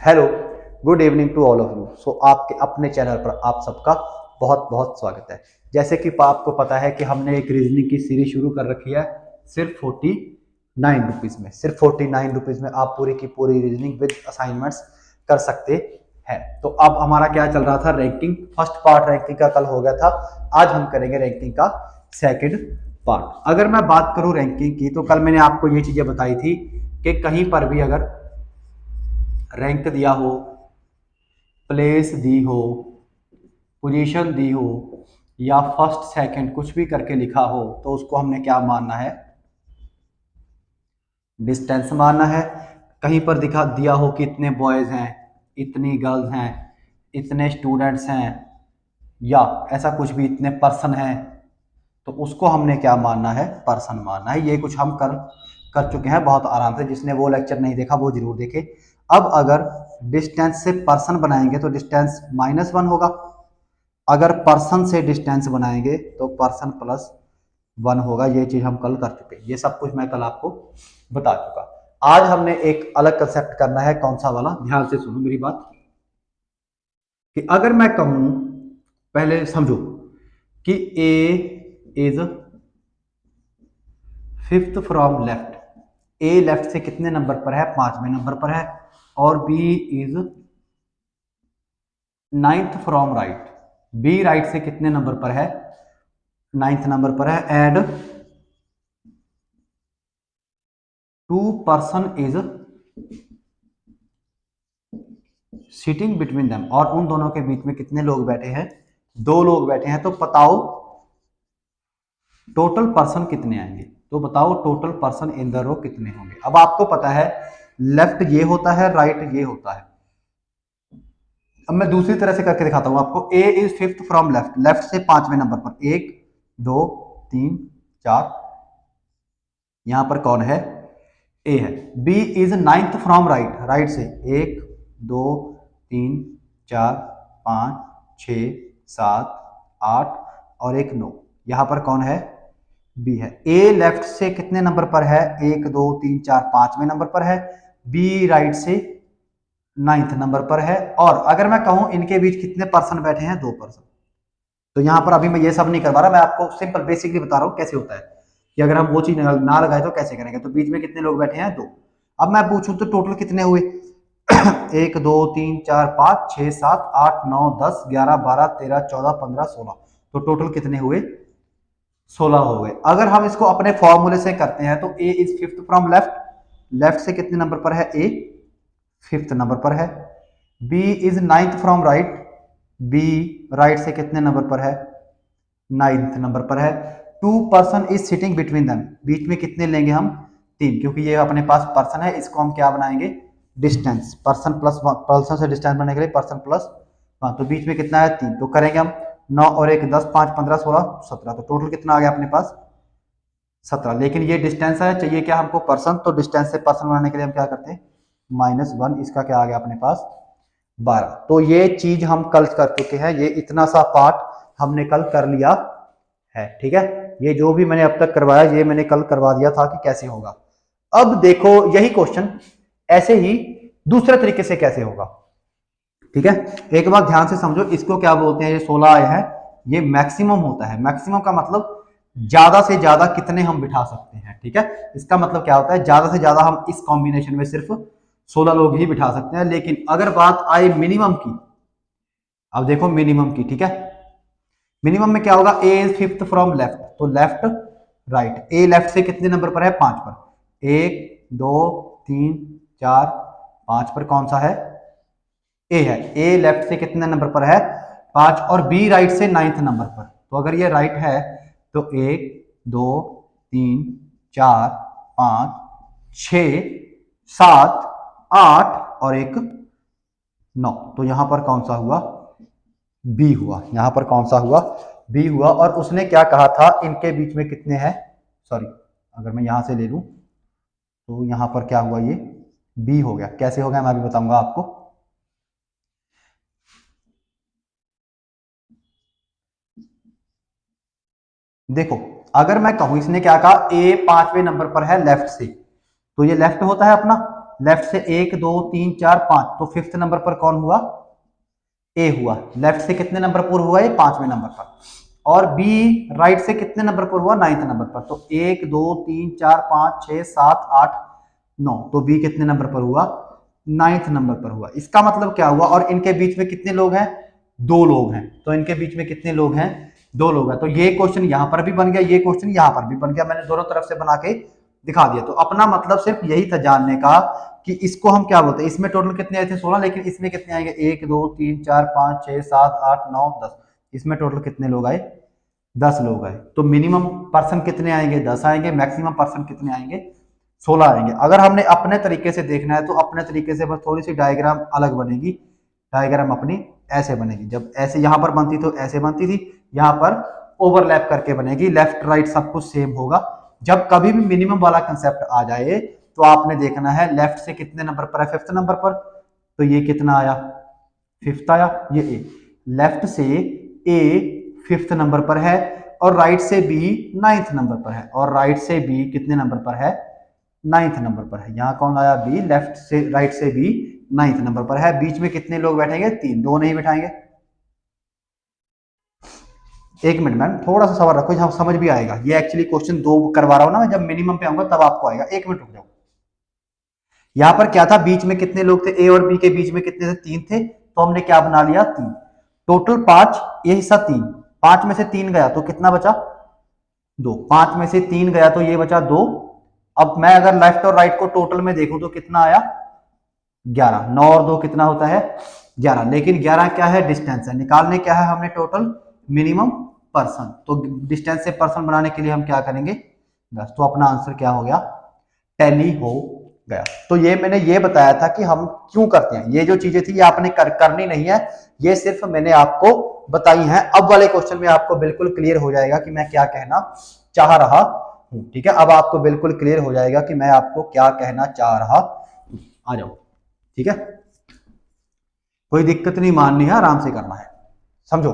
Hello, good evening to all of you. So आपके अपने channel पर आप सबका बहुत बहुत स्वागत है। जैसे कि आपको पता है कि हमने एक रीजनिंग की सीरीज शुरू कर रखी है सिर्फ 49 रुपीज़ में। सिर्फ 49 रुपीज़ में आप पूरी की पूरी रीजनिंग विद असाइनमेंट्स कर सकते हैं। तो अब हमारा क्या चल रहा था, रैंकिंग। फर्स्ट पार्ट रैंकिंग का कल हो गया था, आज हम करेंगे रैंकिंग का सेकंड पार्ट। अगर मैं बात करूं रैंकिंग की, तो कल मैंने आपको ये चीजें बताई थी कि कहीं पर भी अगर रैंक दिया हो, प्लेस दी हो, पोजीशन दी हो या फर्स्ट सेकंड कुछ भी करके लिखा हो, तो उसको हमने क्या मानना है, डिस्टेंस मानना है। कहीं पर दिखा दिया हो कि इतने बॉयज हैं, इतनी गर्ल्स हैं, इतने स्टूडेंट्स हैं, या ऐसा कुछ भी, इतने पर्सन हैं, तो उसको हमने क्या मानना है, पर्सन मानना है। ये कुछ हम कर चुके हैं बहुत आराम से। जिसने वो लेक्चर नहीं देखा वो जरूर देखे। अब अगर डिस्टेंस से पर्सन बनाएंगे तो डिस्टेंस -1 होगा। अगर पर्सन से डिस्टेंस बनाएंगे तो पर्सन +1 होगा। ये चीज हम कल कर चुके हैं, ये सब कुछ मैं कल आपको बता चुका। आज हमने एक अलग कंसेप्ट करना है। कौन सा वाला, ध्यान से सुनो मेरी बात। कि अगर मैं कहूं, पहले समझो कि A is fifth from left. A left से कितने नंबर पर है, 5वें नंबर पर है। और B is 9th from right. B right से कितने नंबर पर है, 9th नंबर पर है। And 2 person is sitting between them. और उन दोनों के बीच में कितने लोग बैठे हैं, 2 लोग बैठे हैं। तो बताओ टोटल पर्सन कितने आएंगे। तो बताओ total person in the row कितने होंगे। अब आपको पता है लेफ्ट ये होता है, राइट ये होता है। अब मैं दूसरी तरह से करके दिखाता हूं आपको। A is fifth from left. Left से 5वें नंबर पर, 1 2 3 4। यहां पर कौन है, ए है। B is 9th from right. Right से 1 2 3 4 5 6 7 8 और एक 9। यहां पर कौन है, बी है। ए लेफ्ट से कितने नंबर पर है, 1 2 3 4 5वें नंबर पर है। बी राइट से 9th नंबर पर है। और अगर मैं कहूं इनके बीच कितने पर्सन बैठे हैं, 2 पर्सन। तो यहां पर अभी मैं ये सब नहीं करवा रहा, मैं आपको सिंपल बेसिकली बता रहा हूं कैसे होता है कि अगर हम वो चीज ना लगाए तो कैसे करेंगे। तो बीच में कितने लोग बैठे हैं, 2। अब मैं पूछूं तो टोटल कितने हुए 1 2 3 4 5 6 7 8 9 10 11 12 13 14 15 16। तो टोटल कितने हुए, 16 हो गए। अगर हम इसको अपने फॉर्मूले से करते हैं तो A is fifth from left. Left से कितने नंबर पर है, ए 5th नंबर पर है। B is 9th from right. B right से कितने नंबर पर है, 9th नंबर पर है। 2 person is sitting between them. बीच में कितने लेंगे हम, 3, क्योंकि ये अपने पास पर्सन है। इसको हम क्या बनाएंगे, डिस्टेंस। पर्सन प्लस पर्सन से डिस्टेंस बनाने के लिए पर्सन +1। तो बीच में कितना है, 3। तो करेंगे हम 9 और 1 10 5 15 16 17। तो टोटल कितना आ गया अपने पास, 17। लेकिन ये डिस्टेंस है, चाहिए क्या हमको, पर्सन। तो डिस्टेंस से पर्सन बनाने के लिए हम क्या करते हैं, -1। इसका क्या आ गया अपने पास, 12। तो ये चीज हम कल कर चुके हैं। ये इतना सा पार्ट हमने कल कर लिया है, ठीक है। ये जो भी मैंने अब तक करवाया ये मैंने कल करवा दिया था कि कैसे होगा। अब देखो यही क्वेश्चन ऐसे ही दूसरे तरीके से कैसे होगा, ठीक है। एक बार ध्यान से समझो, इसको क्या बोलते हैं, ये 16 आए हैं, ये मैक्सिमम होता है। मैक्सिमम का मतलब ज्यादा से ज्यादा कितने हम बिठा सकते हैं, ठीक है। इसका मतलब क्या होता है, ज्यादा से ज्यादा हम इस कॉम्बिनेशन में सिर्फ 16 लोग ही बिठा सकते हैं। लेकिन अगर बात आए मिनिमम की, अब देखो मिनिमम की, ठीक है। मिनिमम में क्या होगा, ए इज फिफ्थ फ्रॉम लेफ्ट। तो लेफ्ट राइट। ए लेफ्ट से कितने नंबर पर है, 5 पर। 1 2 3 4 5 पर कौन सा है, ए है। ए लेफ्ट से कितने नंबर पर है, 5। और बी राइट से 9th नंबर पर। तो अगर ये राइट है तो 1 2 3 4 5 6 7 8 और एक 9। तो यहां पर कौन सा हुआ, बी हुआ। यहां पर कौन सा हुआ, बी हुआ। और उसने क्या कहा था, इनके बीच में कितने हैं, सॉरी, अगर मैं यहां से ले लूं तो यहां पर क्या हुआ, ये बी हो गया। कैसे हो गया मैं अभी बताऊंगा आपको। देखो अगर मैं कहूं, इसने क्या कहा, ए 5वें नंबर पर है लेफ्ट से, तो ये लेफ्ट होता है अपना। लेफ्ट से 1 2 3 4 5, तो फिफ्थ नंबर पर कौन हुआ? ए हुआ। लेफ्ट से कितने नंबर पर हुआ? ये 5वें नंबर पर। और बी राइट से कितने नंबर पर हुआ? 9th नंबर पर। तो 1 2 3 4 5 6 7 8 9, तो बी कितने नंबर पर हुआ? 9th नंबर पर हुआ। इसका मतलब क्या हुआ? और इनके बीच में कितने लोग हैं? 2 लोग हैं। तो इनके बीच में कितने लोग हैं? 2 लोग हैं। तो ये क्वेश्चन यहां पर भी बन गया, ये क्वेश्चन यहां पर भी बन गया। मैंने दोनों तरफ से बना के दिखा दिया। तो अपना मतलब सिर्फ यही था जानने का कि इसको हम क्या बोलते हैं। इसमें टोटल कितने आए थे? 16, लेकिन इसमें कितने आएंगे? 1 2 3 4 5 6 7 8 9 10। इसमें टोटल कितने लोग आए? 10 लोग आए। तो मिनिमम पर्सन कितने आएंगे? 10 आएंगे। मैक्सिमम पर्सन कितने आएंगे? 16 आएंगे। अगर हमने अपने तरीके से देखना है तो अपने तरीके से बस थोड़ी सी डायग्राम अलग बनेगी। डायग्राम अपनी ऐसे बनेगी। जब ऐसे यहां पर बनती तो ऐसे बनती थी, यहां पर ओवरलैप करके बनेगी। लेफ्ट राइट सब कुछ सेम होगा। जब कभी भी मिनिमम वाला कंसेप्ट आ जाए तो आपने देखना है लेफ्ट से कितने नंबर पर है? फिफ्थ नंबर पर। तो ये कितना आया? फिफ्थ आया। ये ए, लेफ्ट से ए फिफ्थ नंबर पर है और राइट से बी 9th नंबर पर है। और राइट से बी कितने नंबर पर है? 9th नंबर पर है। यहां कौन आया? बी। लेफ्ट से राइट से बी 9th नंबर पर है। बीच में कितने लोग बैठेंगे? 3। 2 नहीं बैठाएंगे। एक मिनट मैम, थोड़ा सा सवाल रखो, जहां समझ भी आएगा। ये एक्चुअली क्वेश्चन 2 करवा रहा हूं ना मैं, जब मिनिमम पे आऊंगा तब आपको आएगा। एक मिनट रुक जाओ। यहां पर क्या था? बीच में कितने लोग थे? ए और बी के बीच में कितने थे? 3 थे। तो हमने क्या बना लिया? 3। टोटल 5, ये हिस्सा 3। 5 में से 3 गया तो कितना बचा? 2। 5 में से 3 गया तो ये बचा 2। अब मैं अगर लेफ्ट और राइट को टोटल में देखूं तो कितना आया? 11। 9 और 2 कितना होता है? 11। लेकिन 11 क्या है? डिस्टेंस है। निकालने क्या है हमें? Total minimum person. तो डिस्टेंस से पर्सन बनाने के लिए हम क्या करेंगे? 10। तो अपना आंसर क्या हो गया? टैली हो गया। तो ये मैंने ये बताया था कि हम क्यों करते हैं। ये जो चीजें थी ये आपने करनी नहीं है, ये सिर्फ मैंने आपको बताई हैं। अब वाले क्वेश्चन में आपको बिल्कुल क्लियर हो जाएगा कि मैं क्या कहना चाह रहा हूं। ठीक है, अब आपको बिल्कुल क्लियर हो जाएगा कि मैं आपको क्या कहना चाह रहा हूं। आ जाओ। ठीक है, कोई दिक्कत नहीं माननी है, आराम से करना है। समझो,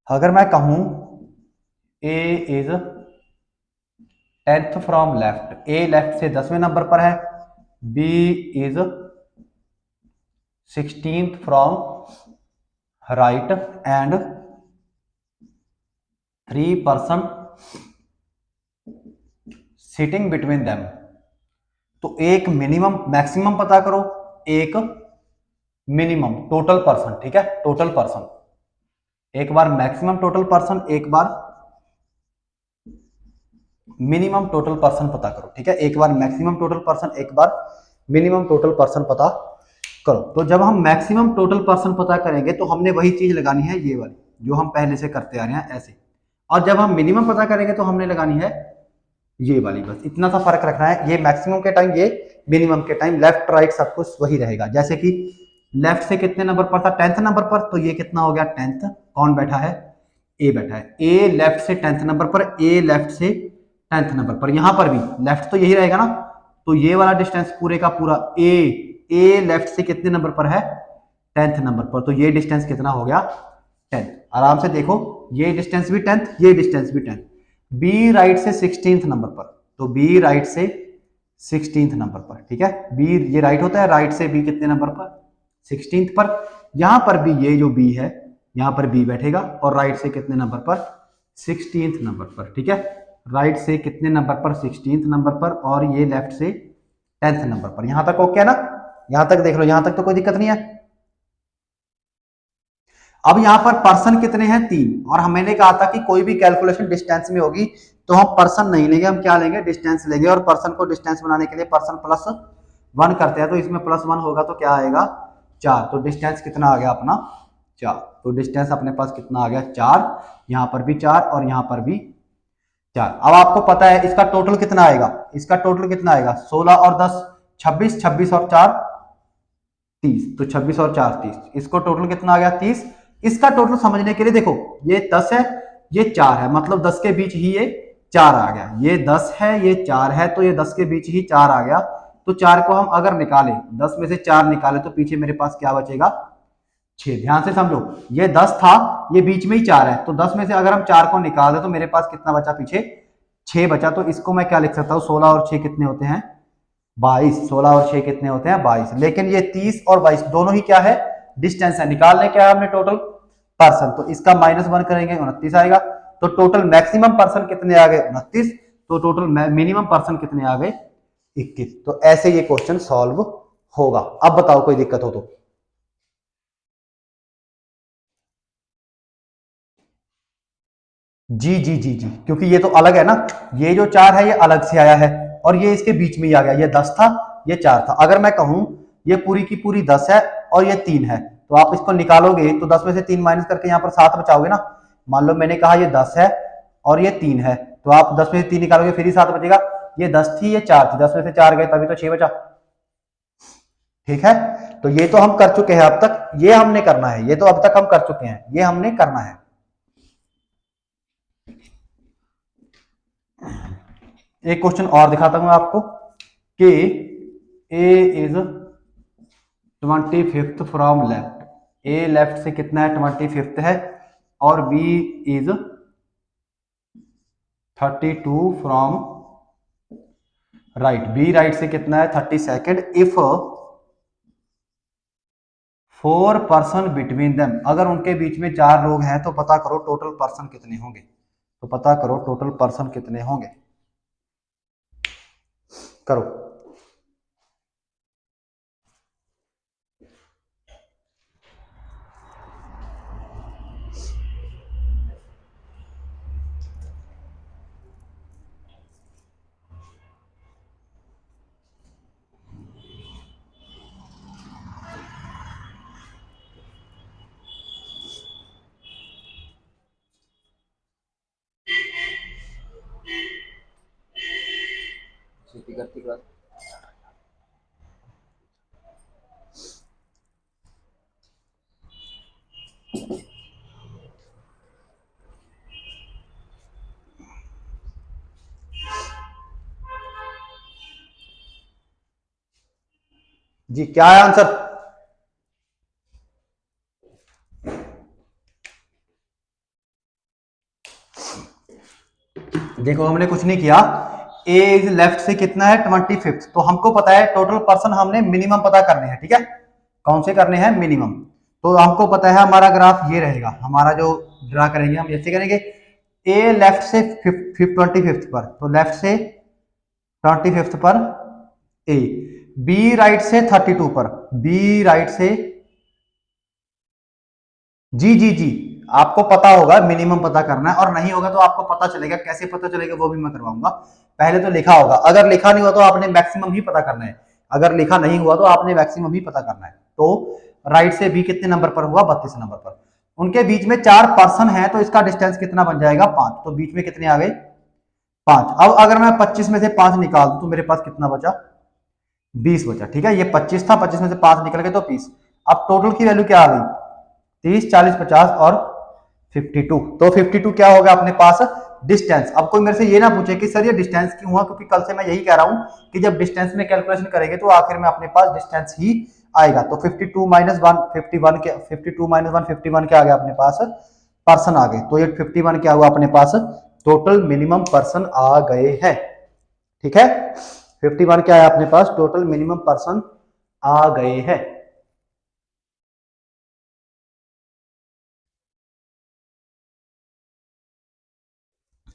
अगर मैं कहूं A is 10th from left, A left से 10वें नंबर पर है। B is 16th from right and 3 person sitting between them. तो एक मिनिमम मैक्सिमम पता करो, एक मिनिमम टोटल पर्सन। ठीक है, टोटल पर्सन। एक बार मैक्सिमम टोटल पर्सन, एक बार मिनिमम टोटल पर्सन पता करो। ठीक है, एक बार मैक्सिमम टोटल पर्सन, एक बार मिनिमम टोटल पर्सन पता करो। तो जब हम मैक्सिमम टोटल पर्सन पता करेंगे तो हमने वही चीज लगानी है, ये वाली जो हम पहले से करते आ रहे हैं ऐसे। और जब हम मिनिमम पता करेंगे तो हमने लगानी है ये वाली। बस इतना सा फर्क रखना है, ये मैक्सिमम के टाइम, ये मिनिमम के टाइम। लेफ्ट राइट सब कुछ वही रहेगा। जैसे कि लेफ्ट से कितने नंबर पर था? 10th नंबर पर। तो ये कितना हो गया? 10th। कौन बैठा है? ए बैठा है। ए लेफ्ट से 10th नंबर पर, ए लेफ्ट से 10th नंबर पर। यहां पर भी लेफ्ट तो यही रहेगा ना, तो ये वाला डिस्टेंस पूरे का पूरा ए लेफ्ट से कितने नंबर पर है? 10th नंबर पर। तो ये डिस्टेंस कितना हो गया? 10। आराम से देखो, ये डिस्टेंस भी 10th, ये डिस्टेंस भी 10th। बी राइट से 16th नंबर पर। तो बी राइट से 16th नंबर पर। ठीक है, बी ये राइट होता है, राइट से बी कितने नंबर पर? 16th पर। यहां पर भी ये जो बी है, यहां पर बी बैठेगा और राइट से कितने नंबर पर? 16th नंबर पर। ठीक है, राइट से कितने नंबर पर? 16th नंबर पर। और ये लेफ्ट से 10th नंबर पर। यहां तक ओके है ना? यहां तक देख लो, यहां तक तो कोई दिक्कत नहीं है। अब यहां पर पर्सन कितने हैं? 3। और मैंने कहा था कि कोई भी कैलकुलेशन डिस्टेंस में होगी तो हम पर्सन नहीं लेंगे, हम क्या लेंगे? डिस्टेंस लेंगे। और पर्सन को डिस्टेंस बनाने के लिए पर्सन प्लस 1 करते हैं। तो इसमें प्लस 1 होगा तो क्या आएगा? 4। तो डिस्टेंस कितना आ गया अपना? 4। तो डिस्टेंस अपने पास कितना आ गया? 4। यहां पर भी 4 और यहां पर भी 4। अब आपको पता है इसका टोटल कितना आएगा? इसका टोटल कितना आएगा? 16 और 10 26, 26 और 4 30। तो 26 और 4 30। इसको टोटल कितना आ गया? 30। इसका टोटल समझने के लिए देखो, ये 10 है, ये 4 है, मतलब 10 के बीच ही ये 4 आ गया। ये 10 है, ये 4 है, तो ये 10 के बीच ही 4 आ गया। तो 4 को हम अगर निकालें, 10 में से 4 निकाले तो पीछे मेरे पास क्या बचेगा? 6। ध्यान से समझो, ये 10 था, ये बीच में ही 4 है। तो 10 में से अगर हम 4 को निकाल दें तो मेरे पास कितना बचा? पीछे 6 बचा। तो इसको मैं क्या लिख सकता हूं? 16 और 6 कितने होते हैं? 22, 16 और 6 कितने होते हैं 22। लेकिन ये 30 और 22 दोनों ही क्या है डिस्टेंस है, निकालने क्या है हमने टोटल पर्सन, तो इसका -1 करेंगे 29 आएगा। तो टोटल मैक्सिमम पर्सन कितने आ गए 29, तो टोटल मिनिमम पर्सन कितने आ गए 21। तो ऐसे ये क्वेश्चन सॉल्व होगा। अब बताओ कोई दिक्कत हो तो। जी जी जी जी, क्योंकि ये तो अलग है ना, ये जो 4 है ये अलग से आया है और ये इसके बीच में ही आ गया, ये 10 था ये 4 था। अगर मैं कहूं ये पूरी की पूरी 10 है और ये 3 है, तो आप इसको निकालोगे तो 10 में से 3 माइनस करके यहाँ पर 7 बचाओगे ना। मान लो मैंने कहा ये 10 है और ये 3 है, तो आप 10 में से 3 निकालोगे फिर ही 7 बचेगा। ये 10 थी ये 4 थी, 10 में से 4 गए तभी तो 6 बचा। ठीक है, तो ये तो हम कर चुके हैं अब तक, ये हमने करना है, ये तो अब तक हम कर चुके हैं, ये हमने करना है। एक क्वेश्चन और दिखाता हूं आपको कि A is 25th from left, A left से कितना है 25th है, और B is 32 from right, B right से कितना है 32nd if 4 person between them, अगर उनके बीच में 4 लोग हैं तो पता करो टोटल पर्सन कितने होंगे। तो पता करो टोटल पर्सन कितने होंगे, करो। जी क्या है आंसर? देखो हमने कुछ नहीं किया, ए इज लेफ्ट से कितना है 25th, तो हमको पता है टोटल पर्सन हमने मिनिमम पता करने हैं। ठीक है, कौन से करने हैं मिनिमम, तो हमको पता है हमारा ग्राफ ये रहेगा, हमारा जो ड्रा करेंगे हम ऐसे करेंगे, ए लेफ्ट से 25th पर, तो लेफ्ट से 25th पर ए, बी राइट से 32 पर, बी राइट से, जी जी जी, आपको पता होगा मिनिमम पता करना है, और नहीं होगा तो आपको पता चलेगा, कैसे पता चलेगा वो भी मैं करवाऊंगा। पहले तो लिखा होगा, अगर लिखा नहीं हुआ तो आपने मैक्सिमम ही पता करना है, अगर लिखा नहीं हुआ तो आपने मैक्सिमम ही पता करना है। तो राइट से बी कितने नंबर पर हुआ 32 नंबर पर, उनके बीच में 4 पर्सन है तो इसका डिस्टेंस कितना बन जाएगा 5, तो बीच में कितने आ गए 5। अब अगर मैं 25 में से 5 निकाल दूं तो मेरे पास कितना बचा 20 बचा। ठीक है, ये 25 था, 25 में से 5 निकल गए तो 30। अब टोटल की वैल्यू क्या आ गई 30, 40, 50 और 52, तो 52 क्या होगा अपने पास डिस्टेंस। अब कोई मेरे से ये ना पूछे कि सर ये डिस्टेंस क्यों हुआ, क्योंकि कल से मैं यही कह रहा हूं कि जब डिस्टेंस में कैलकुलेशन करेंगे तो आखिर में अपने पास डिस्टेंस ही आएगा। तो 52 माइनस 1 51 के, 52 माइनस 1 51 क्या आ गया अपने पास पर्सन आ गए, तो ये 51 क्या हुआ अपने पास टोटल मिनिमम पर्सन आ गए हैं। ठीक है, 51 क्या है अपने पास टोटल मिनिमम पर्सन आ गए हैं।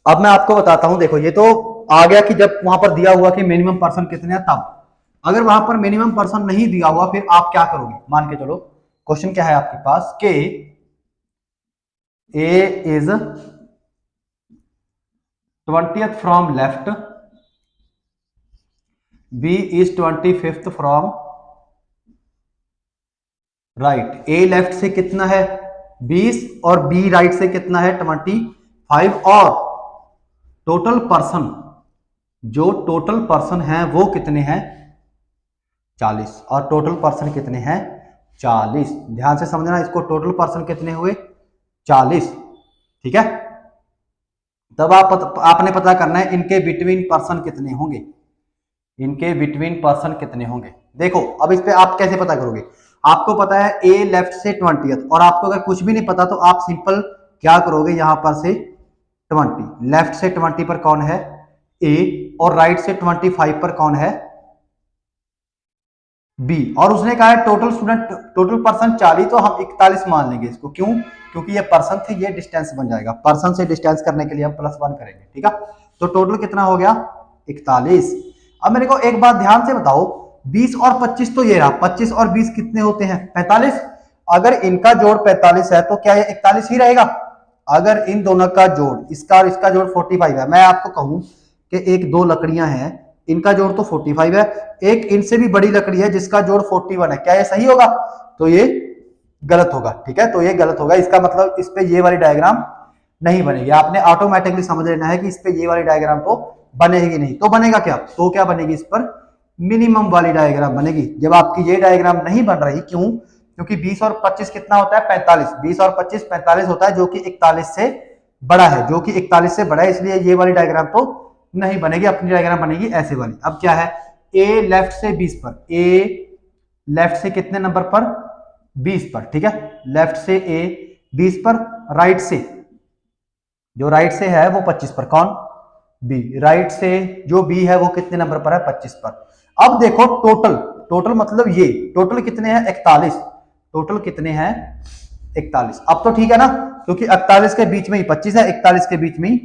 अब मैं आपको बताता हूं, देखो ये तो आ गया कि जब वहां पर दिया हुआ कि मिनिमम पर्सन कितने हैं तब, अगर वहां पर मिनिमम पर्सन नहीं दिया हुआ फिर आप क्या करोगे। मान के चलो क्वेश्चन क्या है आपके पास कि A is 20th from left, B is 25th from right, A left से कितना है 20 और बी राइट से कितना है 25, और टोटल पर्सन, जो टोटल पर्सन है वो कितने हैं 40, और टोटल पर्सन कितने हैं 40। ध्यान से समझना इसको, टोटल पर्सन कितने हुए 40। ठीक है, तब आपने पता करना है इनके बिटवीन पर्सन कितने होंगे, इनके बिटवीन पर्सन कितने होंगे। देखो अब इस पे आप कैसे पता करोगे, आपको पता है ए लेफ्ट से 20th, और आपको अगर कुछ भी नहीं पता तो आप सिंपल क्या करोगे, यहां पर से 20 लेफ्ट से 20 पर कौन है ए, और राइट से 25 पर कौन है बी, और उसने कहा है टोटल स्टूडेंट, टोटल पर्सन 40, तो हम 41 मान लेंगे इसको। क्यों? क्योंकि ये पर्सन थे, ये डिस्टेंस बन जाएगा। पर्सन से डिस्टेंस करने के लिए हम +1 करेंगे, ठीक है। तो टोटल कितना हो गया? 41। अब मेरे को एक बात ध्यान से बताओ, 20 और 25 तो ये रहा, 25 और 20 कितने होते हैं? 45। अगर इनका जोड़ 45 है तो क्या ये 41 ही रहेगा? अगर इन दोनों का जोड़, इसका और इसका जोड़ 45 है, मैं आपको कहूं कि एक दो लकड़ियां हैं, इनका जोड़ तो 45 है, एक इनसे भी बड़ी लकड़ी है जिसका जोड़ 41 है, क्या ये सही होगा? तो ये गलत होगा, ठीक है। तो ये गलत होगा, इसका मतलब इस पे ये वाली डायग्राम नहीं बनेगी। आपने ऑटोमेटिकली समझ लेना है कि इस पे ये वाली डायग्राम तो बनेगी नहीं। तो बनेगा क्या? तो क्या बनेगी इस पर? मिनिमम वाली डायग्राम बनेगी। जब आपकी ये डायग्राम नहीं बन रही, क्यों? क्योंकि 20 और 25 कितना होता है? 45। 20 और 25 45 होता है, जो कि 41 से बड़ा है, जो कि 41 से बड़ा है, इसलिए ये वाली डायग्राम तो नहीं बनेगी। अपनी डायग्राम बनेगी ऐसे वाली। अब क्या है? ए लेफ्ट से 20 पर, ए लेफ्ट से कितने नंबर पर? 20 पर, ठीक है। लेफ्ट से ए 20 पर, राइट से, जो राइट से है वो 25 पर। कौन? बी। राइट से जो बी है वो कितने नंबर पर है? 25 पर। अब देखो टोटल, टोटल मतलब ये टोटल कितने हैं? 41। टोटल कितने हैं? 41। अब तो ठीक है ना, क्योंकि 41 के बीच में ही 25 है, 41 के बीच में ही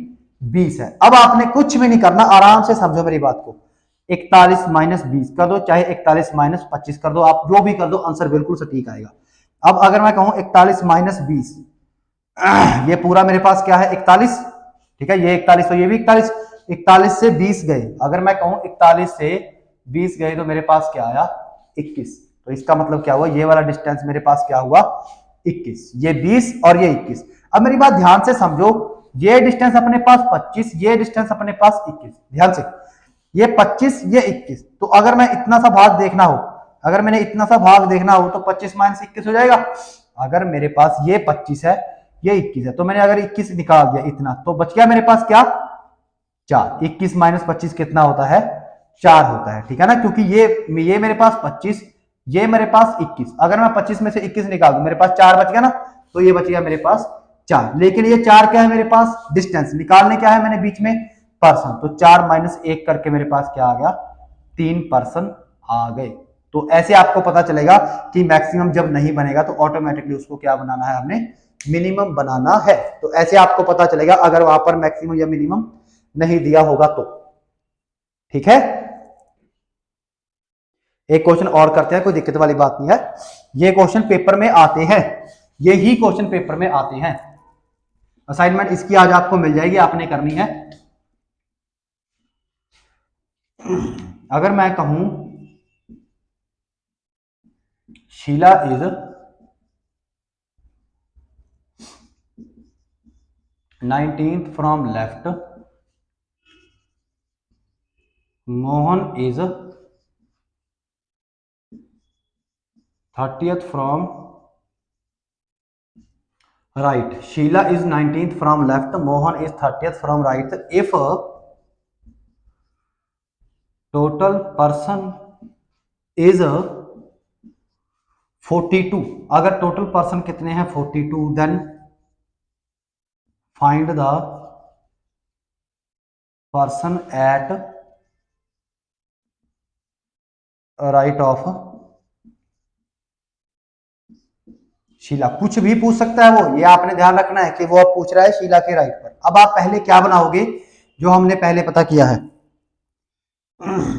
20 है। अब आपने कुछ भी नहीं करना, आराम से समझो मेरी बात को। 41 माइनस 20 कर दो, चाहे 41 माइनस 25 कर दो, आप जो भी कर दो, आंसर बिल्कुल सटीक आएगा। अब अगर मैं कहूं 41 माइनस 20, ये पूरा मेरे पास क्या है? 41, ठीक है। ये 41 तो ये भी 41। 41 से 20 गए, अगर मैं कहूं 41 से 20 गए तो मेरे पास क्या आया? 21। तो इसका मतलब क्या हुआ? ये वाला डिस्टेंस मेरे पास क्या हुआ? 21। ये 20 और ये 21। अब मेरी बात ध्यान से समझो, ये डिस्टेंस अपने पास 25, ये डिस्टेंस अपने पास 21। ध्यान से, ये 25, ये 21। तो अगर मैं इतना सा भाग देखना हो, अगर मैंने इतना सा भाग देखना हो तो 25 माइनस 21 हो जाएगा। अगर मेरे पास ये 25 है, ये 21 है, तो मैंने अगर 21 निकाल दिया इतना, तो बच गया मेरे पास क्या? 4। 21 माइनस 25 कितना होता है? 4 होता है, ठीक है ना। क्योंकि ये मेरे पास 25, ये मेरे पास 21। अगर मैं 25 में से 21 निकाल दूं, मेरे पास 4 बच गया ना, तो ये बच गया मेरे पास 4। लेकिन ये 4 क्या है मेरे पास? डिस्टेंस निकालने क्या है मैंने बीच में? पर्सन। तो 4 माइनस 1 करके मेरे पास क्या आ गया? 3 पर्सन आ गए। तो ऐसे आपको पता चलेगा कि मैक्सिमम जब नहीं बनेगा तो ऑटोमेटिकली उसको क्या बनाना है? हमने मिनिमम बनाना है। तो ऐसे आपको पता चलेगा अगर वहां पर मैक्सिमम या मिनिमम नहीं दिया होगा तो, ठीक है। एक क्वेश्चन और करते हैं, कोई दिक्कत वाली बात नहीं है। ये क्वेश्चन पेपर में आते हैं, ये ही क्वेश्चन पेपर में आते हैं। असाइनमेंट इसकी आज आपको मिल जाएगी, आपने करनी है। अगर मैं कहूं Sheela is 19th from left, Mohan is 30th from right. Sheela is 19th from left, Mohan is 30th from right. If total person is 42, अगर टोटल पर्सन कितने हैं? 42, then find the person at right of Sheela. कुछ भी पूछ सकता है वो, ये आपने ध्यान रखना है कि वो अब पूछ रहा है शीला के राइट पर। अब आप पहले क्या बनाओगे जो हमने पहले पता किया है?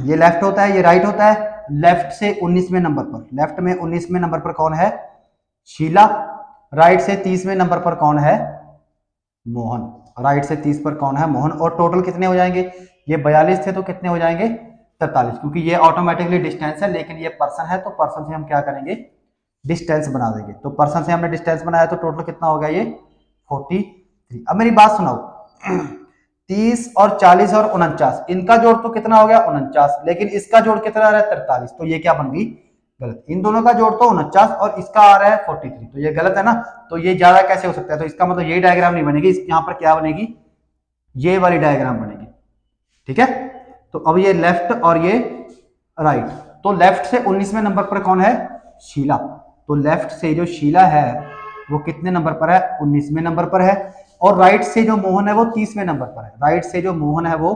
ये लेफ्ट होता है, ये राइट होता है। लेफ्ट से 19वें नंबर पर, लेफ्ट में 19वें नंबर पर कौन है? शीला। राइट से 30वें नंबर पर कौन है? मोहन। राइट से 30 पर कौन है? मोहन। और टोटल कितने हो जाएंगे? ये 42 थे तो कितने हो जाएंगे? 43, क्योंकि ये ऑटोमेटिकली डिस्टेंस है, लेकिन ये पर्सन है तो पर्सन से हम क्या करेंगे? डिस्टेंस बना देंगे। तो पर्सन से हमने डिस्टेंस बनाया तो टोटल कितना हो गया? ये 43। अब मेरी बात सुनाओ, 30 और 40 और 49, इनका जोड़ तो कितना हो गया? 49, लेकिन इसका जोड़ कितना आ रहा है? 43। तो ये क्या बन गई? गलत। इन दोनों का जोड़ तो 49 और इसका आ रहा है 43, तो ये गलत है ना। तो ये ज्यादा कैसे हो सकता है? तो इसका मतलब ये डायग्राम नहीं बनेगी, यहाँ पर क्या बनेगी? ये वाली डायग्राम बनेगी, ठीक है। तो अब ये लेफ्ट और ये राइट, तो लेफ्ट से 19वें नंबर पर कौन है? शीला। तो लेफ्ट से जो शीला है वो कितने नंबर पर है? 19वें नंबर पर है। और राइट से जो मोहन है वो 30वें नंबर पर है। राइट से जो मोहन है वो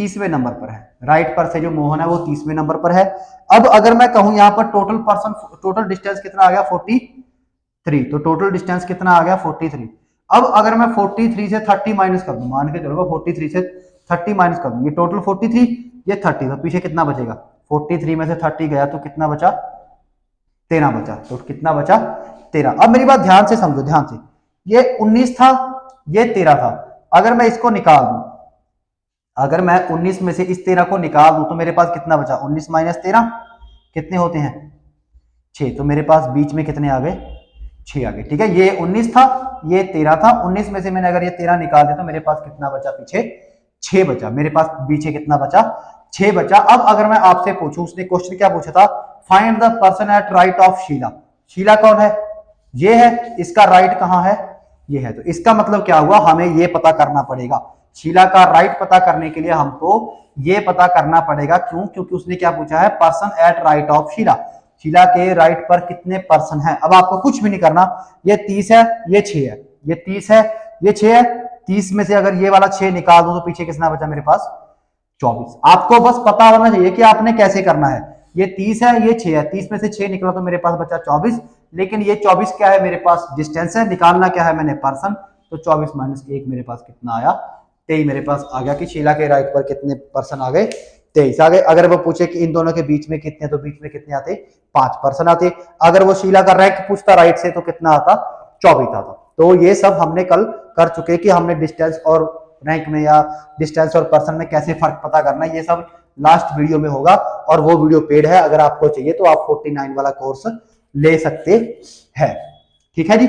30वें नंबर पर है, राइट पर से जो मोहन है वो 30वें नंबर पर है। अब अगर मैं कहूं यहाँ पर टोटल डिस्टेंस कितना आ गया 43, तो टोटल डिस्टेंस कितना आ गया 43। अब अगर मैं 43 से 30 माइनस कर दूं, मान के चलो 43 से 30 माइनस कर दूं, ये टोटल 43, ये 30, तो पीछे कितना बचेगा, 43 में से 30 गया तो कितना बचा, 13 बचा, तो कितना बचा 13। अब मेरी बात ध्यान से समझो, ध्यान से, ये 19 था, ये 13 था, अगर मैं इसको निकाल दूं, अगर मैं 19 में से इस 13 को निकाल दूं तो मेरे पास कितना बचा, 19 माइनस 13 कितने होते हैं 6, तो मेरे पास बीच में कितने आ गए 6 आ गए, ठीक है। ये 19 था, ये 13 था, 19 में से मैंने अगर ये 13 निकाल दिया तो मेरे पास कितना बचा पीछे 6 बचा, मेरे पास पीछे कितना बचा 6 बचा। अब अगर मैं आपसे पूछूं, उसने क्वेश्चन क्या पूछा था, find the person at right of Sheela, Sheela कौन है, ये है, इसका राइट कहां है, ये है, तो इसका मतलब क्या हुआ, हमें ये पता करना पड़ेगा, शीला का राइट पता करने के लिए हमको ये पता करना पड़ेगा, क्यों, क्योंकि उसने क्या पूछा है, person at right of Sheela, Sheela के राइट पर कितने पर्सन हैं। अब आपको कुछ भी नहीं करना, ये 30 है, ये 6 है, ये 30 है, ये 6 है, 30 में से अगर ये वाला 6 निकाल दो तो पीछे कितना बचा मेरे पास 24। आपको बस पता होना चाहिए कि आपने कैसे करना है, ये 30 है, ये 6 है, 30 में से 6 निकला तो मेरे पास बचा 24, लेकिन ये 24 क्या है, मेरे पास डिस्टेंस है, निकालना क्या है मैंने पर्सन, तो 24 माइनस 1 मेरे पास कितना आया 23 मेरे पास आ गया, कि शीला के राइट पर कितने पर्सन आ गए 23 आ गए। अगर वो पूछे कि इन दोनों के बीच में कितने, तो बीच में कितने आते 5 पर्सन आते। अगर वो शीला का रैंक पूछता राइट से तो कितना आता 24 आता। तो ये सब हमने कल कर चुके कि हमने डिस्टेंस और रैंक में या डिस्टेंस और पर्सन में कैसे फर्क पता करना है, ये सब लास्ट वीडियो में होगा, और वो वीडियो पेड है, अगर आपको चाहिए तो आप 49 वाला कोर्स ले सकते हैं, ठीक है जी।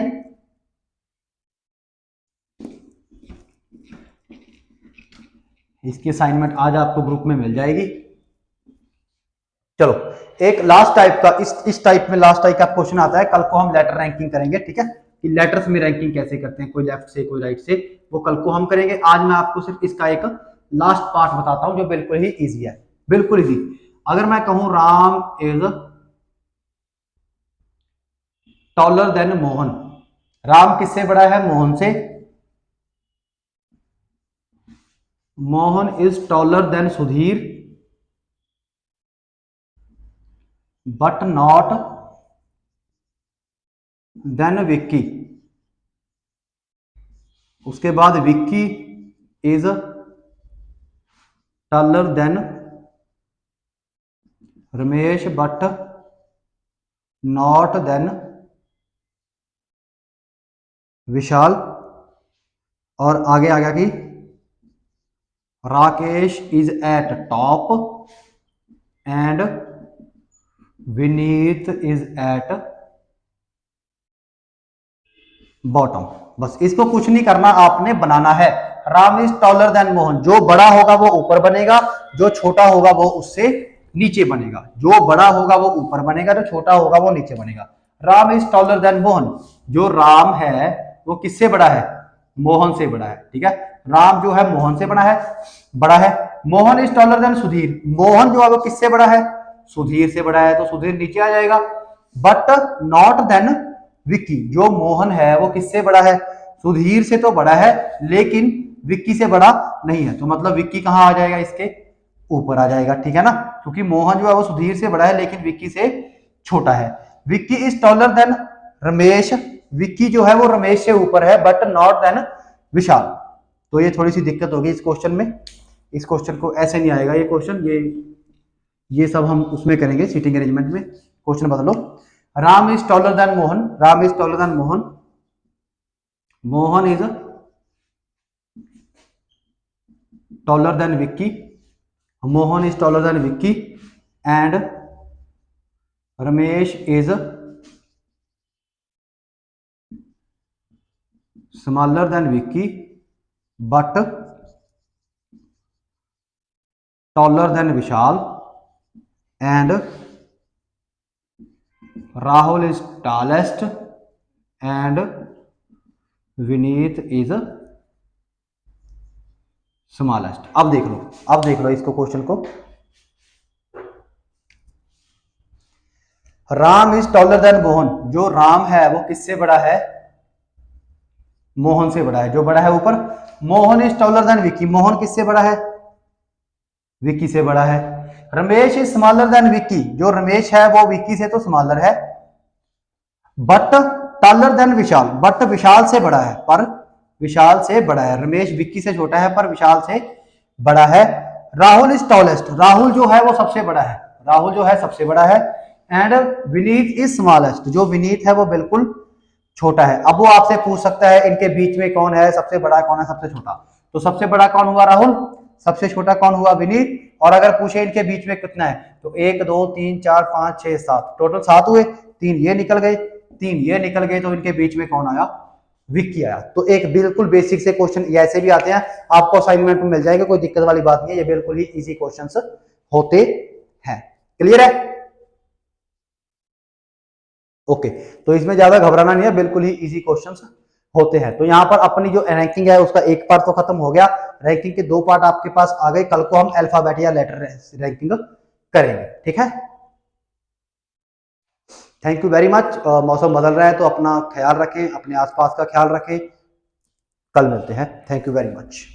इसकी असाइनमेंट आज आपको ग्रुप में मिल जाएगी। चलो एक लास्ट टाइप का, इस टाइप में लास्ट टाइप का क्वेश्चन आता है, कल को हम लेटर रैंकिंग करेंगे, ठीक है, कि लेटर्स में रैंकिंग कैसे करते हैं, कोई लेफ्ट से कोई राइट से, वो कल को हम करेंगे। आज मैं आपको सिर्फ इसका एक लास्ट पार्ट बताता हूं जो बिल्कुल ही इजी है, बिल्कुल इजी। अगर मैं कहूं Ram is taller than Mohan, Ram किससे बड़ा है, मोहन से, Mohan is taller than Sudhir but not than Vicky, उसके बाद Vicky is taller than Ramesh but not than Vishal, और आगे आ गया कि Rakesh is at top and Vineet is at bottom. बस इसको कुछ नहीं करना, आपने बनाना है। Ram is taller than Mohan, जो बड़ा होगा वो ऊपर बनेगा, जो छोटा होगा वो उससे नीचे बनेगा, जो बड़ा होगा वो ऊपर बनेगा, जो छोटा होगा वो नीचे बनेगा। Ram is taller than Mohan, जो राम है वो किससे बड़ा है, मोहन से बड़ा है, ठीक है, राम जो है मोहन से बड़ा है। Mohan is taller than Sudhir, Mohan जो है वो किससे बड़ा है, सुधीर से बड़ा है, तो सुधीर नीचे आ जाएगा। बट नॉट देन विक्की, जो मोहन है वो किससे बड़ा है, सुधीर से तो बड़ा है लेकिन विक्की से बड़ा नहीं है, तो मतलब विक्की कहां आ जाएगा, इसके ऊपर आ जाएगा, ठीक है ना, क्योंकि मोहन जो है वो सुधीर से बड़ा है लेकिन विक्की से छोटा है। Vicky is taller than Ramesh, Vicky जो है वो रमेश से ऊपर है, बट नॉट देन विशाल। तो ये थोड़ी सी दिक्कत होगी इस क्वेश्चन में, इस क्वेश्चन को ऐसे नहीं आएगा ये क्वेश्चन, ये सब हम उसमें करेंगे सीटिंग अरेंजमेंट में। क्वेश्चन बदलो, Ram is taller than Mohan, Ram is taller than Mohan, Mohan is taller than Vicky, Mohan is taller than Vicky, and Ramesh is smaller than Vicky but taller than Vishal, and Rahul is tallest and Vineet is smallest. अब देख लो इसको, क्वेश्चन को, Ram is taller than Mohan, जो राम है वो किससे बड़ा है, मोहन से बड़ा है, जो बड़ा है ऊपर। Mohan is taller than Vicky, Mohan किससे बड़ा है, विक्की से बड़ा है। Ramesh is smaller than Vicky, जो रमेश है वो विक्की से तो स्मॉलर है। But taller than Vishal, but Vishal से बड़ा है, पर विशाल से बड़ा है। रमेश विक्की से छोटा है पर विशाल से बड़ा है। राहुल इज टॉलेस्ट, राहुल जो है वो सबसे बड़ा है, राहुल जो है सबसे बड़ा है। एंड विनीत इज स्मॉलेस्ट, जो विनीत है वो बिल्कुल छोटा है। अब वो आपसे पूछ सकता है इनके बीच में कौन है सबसे बड़ा, कौन है सबसे छोटा। तो सबसे बड़ा कौन हुआ? राहुल। सबसे छोटा कौन हुआ? विनीत। और अगर पूछे इनके बीच में कितना है, तो 1 2 3 4 5 6 7, टोटल 7 हुए। 3 ये निकल गए, 3 ये निकल गए, तो इनके बीच में कौन आया? विक्की आया। तो एक बिल्कुल बेसिक से क्वेश्चन ऐसे भी आते हैं, आपको असाइनमेंट में मिल जाएगा, कोई दिक्कत वाली बात नहीं है, ये बिल्कुल ही इजी क्वेश्चंस होते हैं। क्लियर है? ओके, तो इसमें ज्यादा घबराना नहीं है, बिल्कुल ही इजी क्वेश्चंस होते हैं। तो यहाँ पर अपनी जो रैंकिंग है उसका एक पार्ट तो खत्म हो गया, रैंकिंग के 2 पार्ट आपके पास आ गए। कल को हम अल्फाबेट या लेटर रैंकिंग करेंगे, ठीक है। Thank you very much. मौसम बदल रहा है तो अपना ख्याल रखें, अपने आसपास का ख्याल रखें। कल मिलते हैं। Thank you very much.